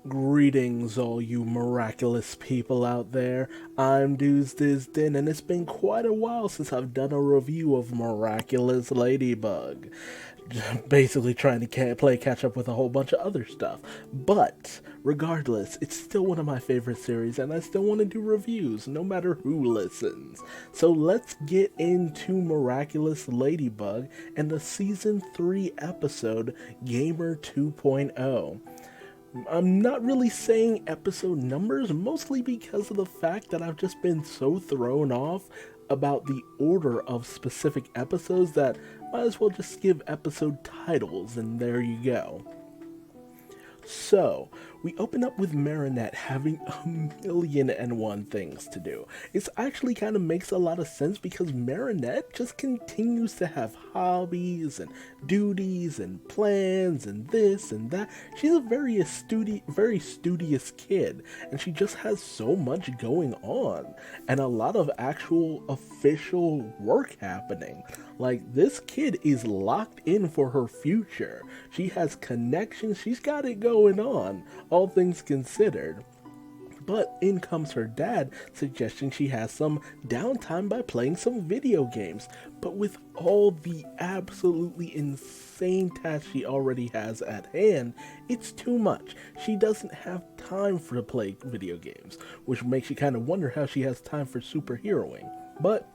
Greetings, all you miraculous people out there. I'm Duuz-Diz-Din, and it's been quite a while since I've done a review of Miraculous Ladybug. Basically, trying to play catch up with a whole bunch of other stuff. But, regardless, it's still one of my favorite series, and I still want to do reviews, no matter who listens. So let's get into Miraculous Ladybug and the Season 3 episode, Gamer 2.0. I'm not really saying episode numbers, mostly because of the fact that I've just been so thrown off about the order of specific episodes that might as well just give episode titles, and there you go. So, we open up with Marinette having a million and one things to do. It actually kind of makes a lot of sense because Marinette just continues to have hobbies and duties and plans and this and that. She's a very studious kid, and she just has so much going on and a lot of actual official work happening. Like, this kid is locked in for her future. She has connections, she's got it going on, all things considered. But in comes her dad, suggesting she has some downtime by playing some video games. But with all the absolutely insane tasks she already has at hand, it's too much. She doesn't have time for to play video games, which makes you kind of wonder how she has time for superheroing. But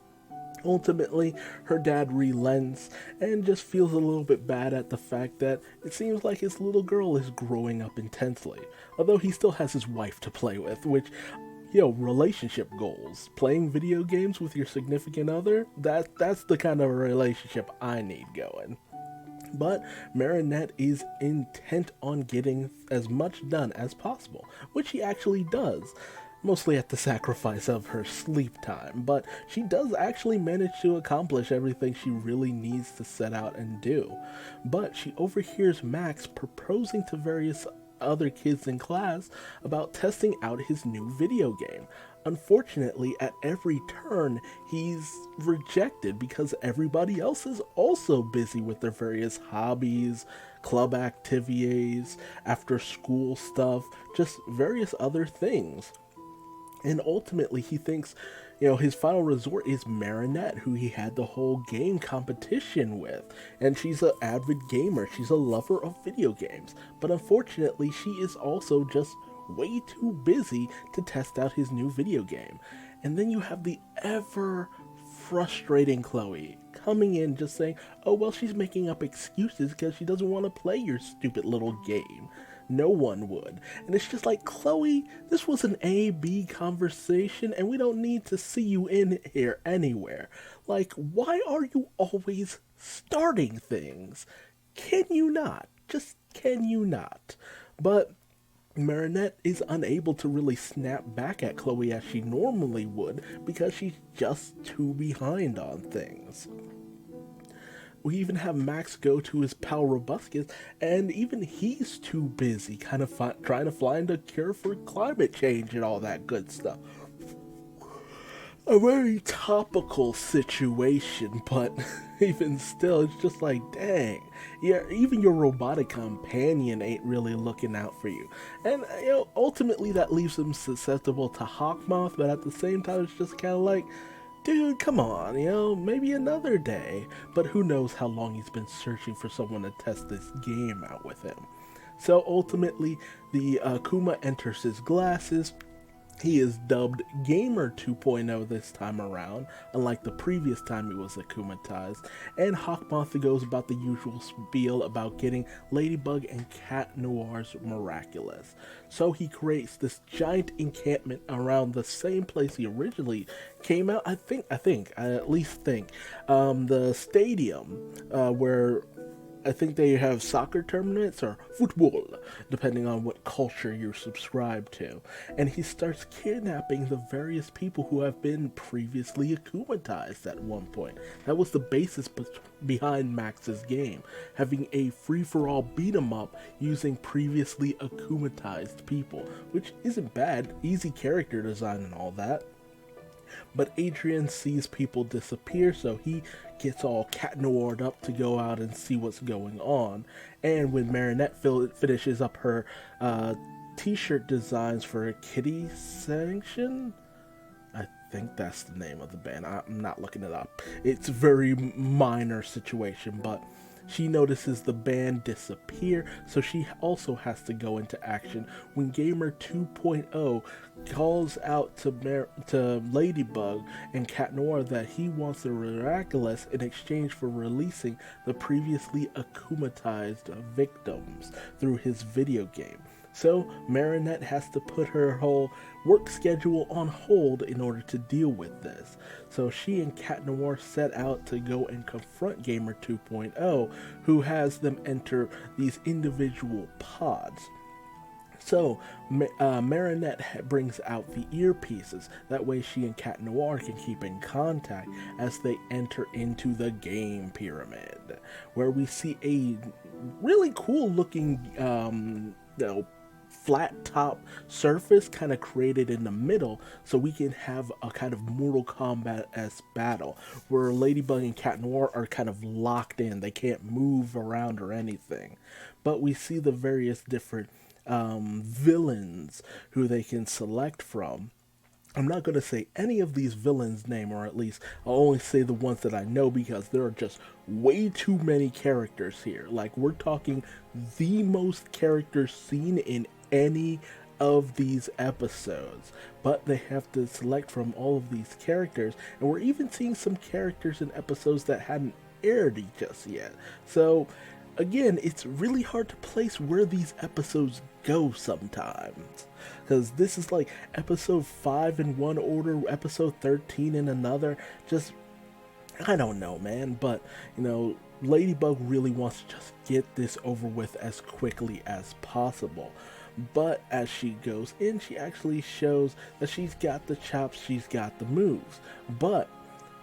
ultimately, her dad relents and just feels a little bit bad at the fact that it seems like his little girl is growing up intensely. Although he still has his wife to play with, which, relationship goals. Playing video games with your significant other, that's the kind of relationship I need going. But Marinette is intent on getting as much done as possible, which she actually does. Mostly at the sacrifice of her sleep time, but she does actually manage to accomplish everything she really needs to set out and do. But she overhears Max proposing to various other kids in class about testing out his new video game. Unfortunately, at every turn, he's rejected because everybody else is also busy with their various hobbies, club activities, after school stuff, just various other things. And ultimately, he thinks, his final resort is Marinette, who he had the whole game competition with. And she's an avid gamer. She's a lover of video games. But unfortunately, she is also just way too busy to test out his new video game. And then you have the ever frustrating Chloe coming in just saying, oh, well, she's making up excuses because she doesn't want to play your stupid little game. No one would. And it's just like, Chloe, this was an A-B conversation, and we don't need to see you in here anywhere. Like, why are you always starting things? Can you not? Just can you not? But Marinette is unable to really snap back at Chloe as she normally would because she's just too behind on things. We even have Max go to his pal Robuscus, and even he's too busy kind of trying to find a cure for climate change and all that good stuff. A very topical situation, but even still, it's just like, dang, yeah, even your robotic companion ain't really looking out for you. And, ultimately that leaves him susceptible to Hawkmoth, but at the same time, it's just kind of like, dude, come on, maybe another day. But who knows how long he's been searching for someone to test this game out with him. So ultimately, the Akuma enters his glasses. He is dubbed Gamer 2.0 this time around, unlike the previous time he was akumatized, and Hawkmoth goes about the usual spiel about getting Ladybug and Cat Noir's Miraculous. So he creates this giant encampment around the same place he originally came out. I at least think, the stadium, where I think they have soccer tournaments or football, depending on what culture you subscribe to. And he starts kidnapping the various people who have been previously akumatized at one point. That was the basis behind Max's game, having a free-for-all beat-em-up using previously akumatized people, which isn't bad, easy character design and all that. But Adrian sees people disappear, so he gets all cat noired up to go out and see what's going on. And when Marinette finishes up her t-shirt designs for a kitty section. I think that's the name of the band. I'm not looking it up. It's a very minor situation, but she notices the band disappear, so she also has to go into action when Gamer 2.0 calls out to Ladybug and Cat Noir that he wants the Miraculous in exchange for releasing the previously akumatized victims through his video game. So Marinette has to put her whole work schedule on hold in order to deal with this. So she and Cat Noir set out to go and confront Gamer 2.0, who has them enter these individual pods. So Marinette brings out the earpieces. That way she and Cat Noir can keep in contact as they enter into the game pyramid, where we see a really cool looking flat top surface kind of created in the middle, so we can have a kind of Mortal Kombat-esque battle where Ladybug and Cat Noir are kind of locked in. They can't move around or anything, but we see the various different villains who they can select from. I'm not going to say any of these villains' name, or at least I'll only say the ones that I know, because there are just way too many characters here. Like, we're talking the most characters seen in any of these episodes, but they have to select from all of these characters, and we're even seeing some characters in episodes that hadn't aired just yet. So again, it's really hard to place where these episodes go sometimes, because this is like episode 5 in one order, episode 13 in another. Just, I don't know, man, but Ladybug really wants to just get this over with as quickly as possible. But as she goes in, she actually shows that she's got the chops, she's got the moves. But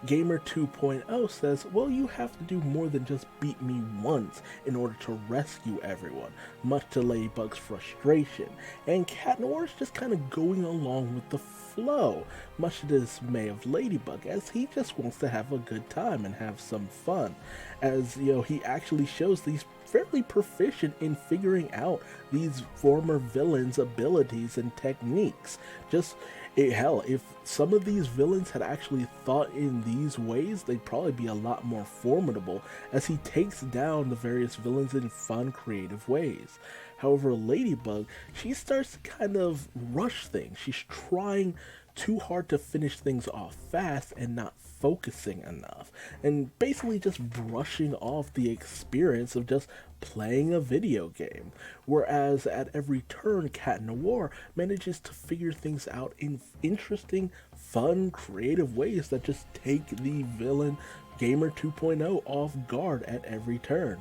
Gamer 2.0 says, well, you have to do more than just beat me once in order to rescue everyone, much to Ladybug's frustration. And Cat Noir's just kind of going along with the flow, much to the dismay of Ladybug, as he just wants to have a good time and have some fun. As, he actually shows these fairly proficient in figuring out these former villains' abilities and techniques. Hell, if some of these villains had actually thought in these ways, they'd probably be a lot more formidable, as he takes down the various villains in fun, creative ways. However, Ladybug, she starts to kind of rush things. She's trying too hard to finish things off fast and not focusing enough, and basically just brushing off the experience of just playing a video game. Whereas at every turn, Cat Noir manages to figure things out in interesting, fun, creative ways that just take the villain Gamer 2.0 off guard at every turn.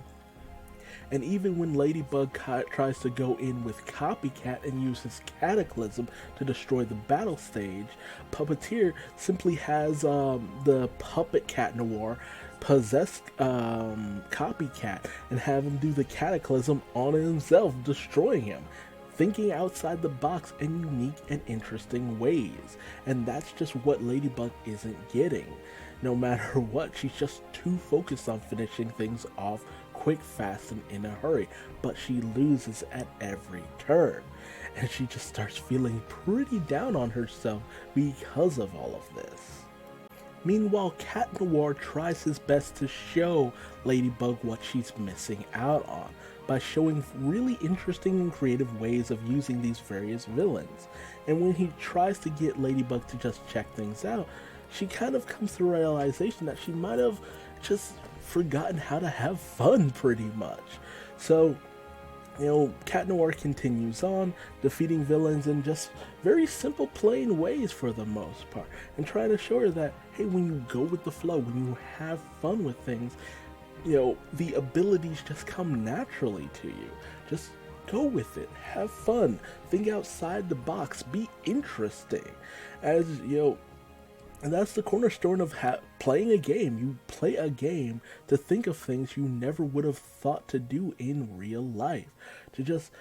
And even when Ladybug tries to go in with Copycat and use his Cataclysm to destroy the battle stage, Puppeteer simply has the puppet Cat Noir possess Copycat and have him do the Cataclysm on himself, destroying him, thinking outside the box in unique and interesting ways. And that's just what Ladybug isn't getting. No matter what, she's just too focused on finishing things off quick, fast, and in a hurry, but she loses at every turn, and she just starts feeling pretty down on herself because of all of this. Meanwhile, Cat Noir tries his best to show Ladybug what she's missing out on by showing really interesting and creative ways of using these various villains. And when he tries to get Ladybug to just check things out, she kind of comes to the realization that she might have just forgotten how to have fun, pretty much. So, Cat Noir continues on, defeating villains in just very simple, plain ways for the most part, and trying to show her that, hey, when you go with the flow, when you have fun with things, the abilities just come naturally to you. Just go with it, have fun, think outside the box, be interesting. And that's the cornerstone of playing a game. You play a game to think of things you never would have thought to do in real life. To just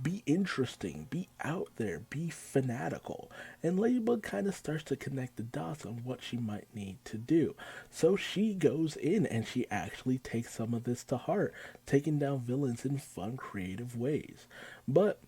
be interesting, be out there, be fanatical. And Ladybug kind of starts to connect the dots on what she might need to do. So she goes in and she actually takes some of this to heart, taking down villains in fun, creative ways. But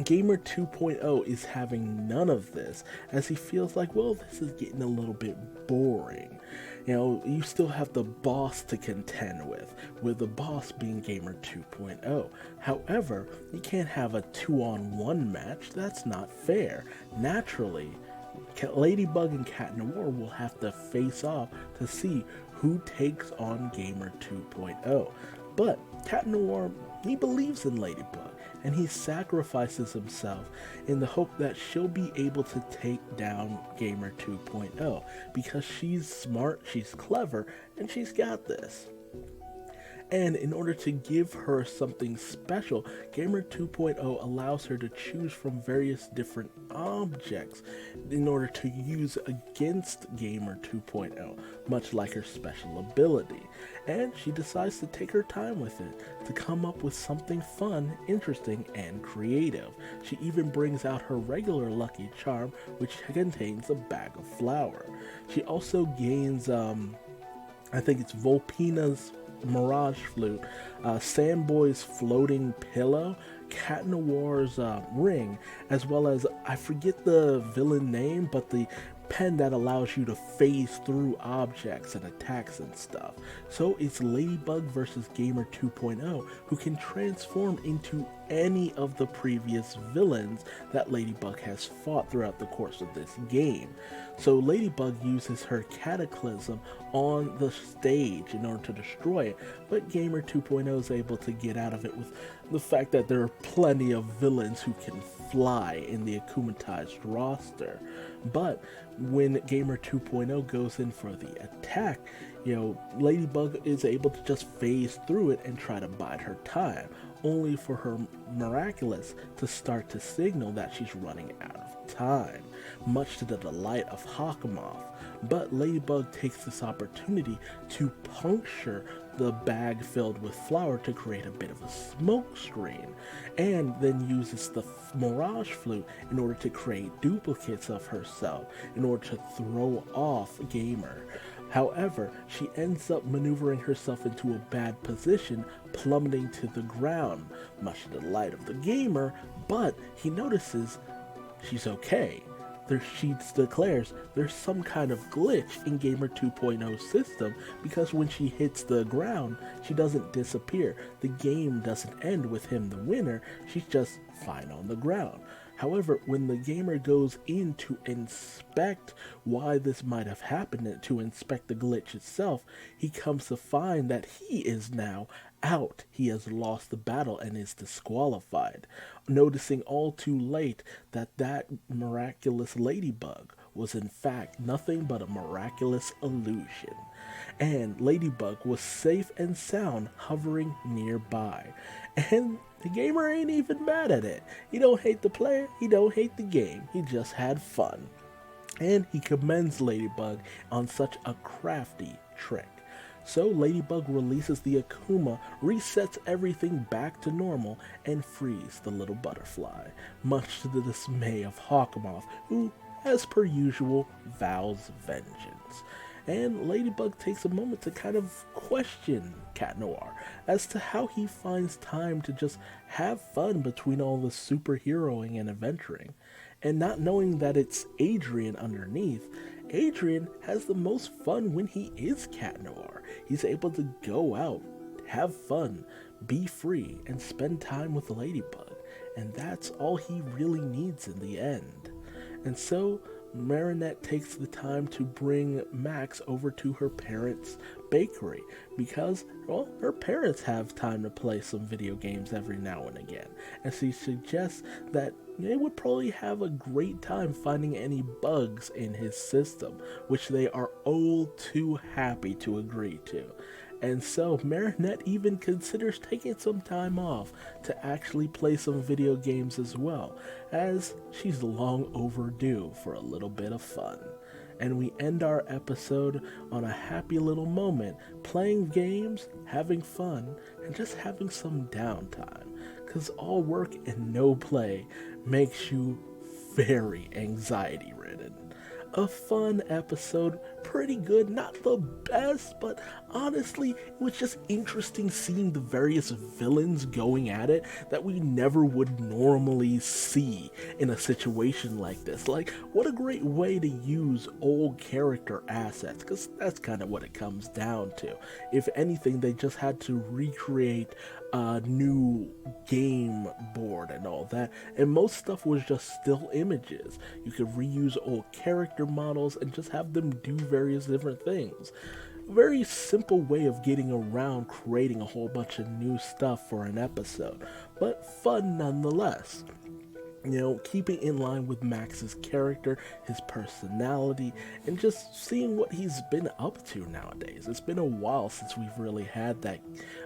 Gamer 2.0 is having none of this, as he feels like, well, this is getting a little bit boring. You know, you still have the boss to contend with the boss being Gamer 2.0. However, you can't have a 2-on-1 match, that's not fair. Naturally, Ladybug and Cat Noir will have to face off to see who takes on Gamer 2.0. But Cat Noir, he believes in Ladybug, and he sacrifices himself in the hope that she'll be able to take down Gamer 2.0 because she's smart, she's clever, and she's got this. And in order to give her something special, Gamer 2.0 allows her to choose from various different objects in order to use against Gamer 2.0, much like her special ability. And she decides to take her time with it, to come up with something fun, interesting, and creative. She even brings out her regular Lucky Charm, which contains a bag of flour. She also gains, I think it's Volpina's Mirage Flute, Sandboy's Floating Pillow, Cat Noir's Ring, as well as, I forget the villain name, but the pen that allows you to phase through objects and attacks and stuff. So it's Ladybug versus Gamer 2.0, who can transform into any of the previous villains that Ladybug has fought throughout the course of this game. So Ladybug uses her Cataclysm on the stage in order to destroy it, but Gamer 2.0 is able to get out of it with the fact that there are plenty of villains who can fly in the akumatized roster. But when Gamer 2.0 goes in for the attack, Ladybug is able to just phase through it and try to bide her time, only for her Miraculous to start to signal that she's running out of time, much to the delight of Hawkmoth. But Ladybug takes this opportunity to puncture the bag filled with flour to create a bit of a smoke screen, and then uses the Mirage Flute in order to create duplicates of herself in order to throw off Gamer. However, she ends up maneuvering herself into a bad position, plummeting to the ground, much to the delight of the Gamer, but he notices she's okay. She declares there's some kind of glitch in Gamer 2.0's system because when she hits the ground, she doesn't disappear. The game doesn't end with him the winner, she's just fine on the ground. However, when the Gamer goes in to inspect why this might have happened and to inspect the glitch itself, he comes to find that he is now out. He has lost the battle and is disqualified, noticing all too late that Miraculous Ladybug was in fact nothing but a miraculous illusion. And Ladybug was safe and sound hovering nearby. And the Gamer ain't even mad at it. He don't hate the player, he don't hate the game, he just had fun. And he commends Ladybug on such a crafty trick. So Ladybug releases the Akuma, resets everything back to normal, and frees the little butterfly, much to the dismay of Hawkmoth, who, as per usual, vows vengeance. And Ladybug takes a moment to kind of question Cat Noir as to how he finds time to just have fun between all the superheroing and adventuring. And not knowing that it's Adrian underneath, Adrian has the most fun when he is Cat Noir. He's able to go out, have fun, be free, and spend time with Ladybug. And that's all he really needs in the end. And so, Marinette takes the time to bring Max over to her parents' bakery because, well, her parents have time to play some video games every now and again, and she suggests that they would probably have a great time finding any bugs in his system, which they are all too happy to agree to. And so Marinette even considers taking some time off to actually play some video games as well, as she's long overdue for a little bit of fun. And we end our episode on a happy little moment, playing games, having fun, and just having some downtime, because all work and no play makes you very anxiety-ridden. A fun episode pretty good, not the best, but honestly, it was just interesting seeing the various villains going at it that we never would normally see in a situation like this. Like, what a great way to use old character assets, because that's kind of what it comes down to. If anything, they just had to recreate a new game board and all that, and most stuff was just still images. You could reuse old character models and just have them do various different things. Very simple way of getting around creating a whole bunch of new stuff for an episode, but fun nonetheless. You know, keeping in line with Max's character, his personality, and just seeing what he's been up to nowadays. It's been a while since we've really had that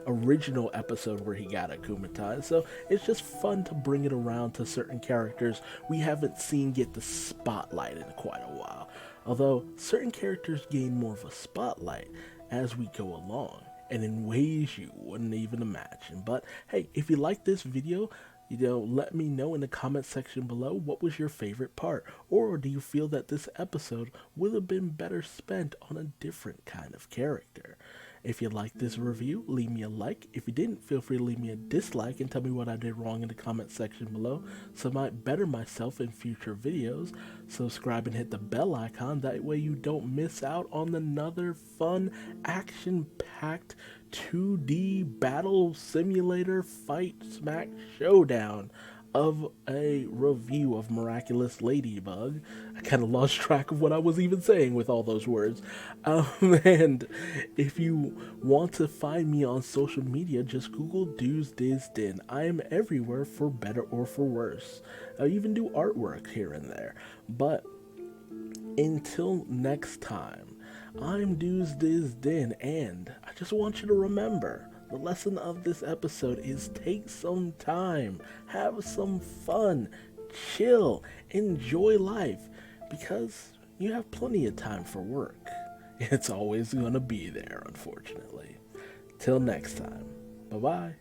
original episode where he got akumatized, so it's just fun to bring it around to certain characters we haven't seen get the spotlight in quite a while. Although, certain characters gain more of a spotlight as we go along, and in ways you wouldn't even imagine. But hey, if you like this video, let me know in the comment section below what was your favorite part, or do you feel that this episode would have been better spent on a different kind of character? If you liked this review, leave me a like. If you didn't, feel free to leave me a dislike and tell me what I did wrong in the comment section below so I might better myself in future videos. Subscribe and hit the bell icon, that way you don't miss out on another fun, action-packed 2D battle simulator fight smack showdown of a review of Miraculous Ladybug. I kind of lost track of what I was even saying with all those words. And if you want to find me on social media, just Google Duuz-Diz-Din. I am everywhere for better or for worse. I even do artwork here and there. But until next time, I'm Duuz-Diz-Din, and I just want you to remember, the lesson of this episode is take some time, have some fun, chill, enjoy life, because you have plenty of time for work. It's always going to be there, unfortunately. Till next time, bye-bye.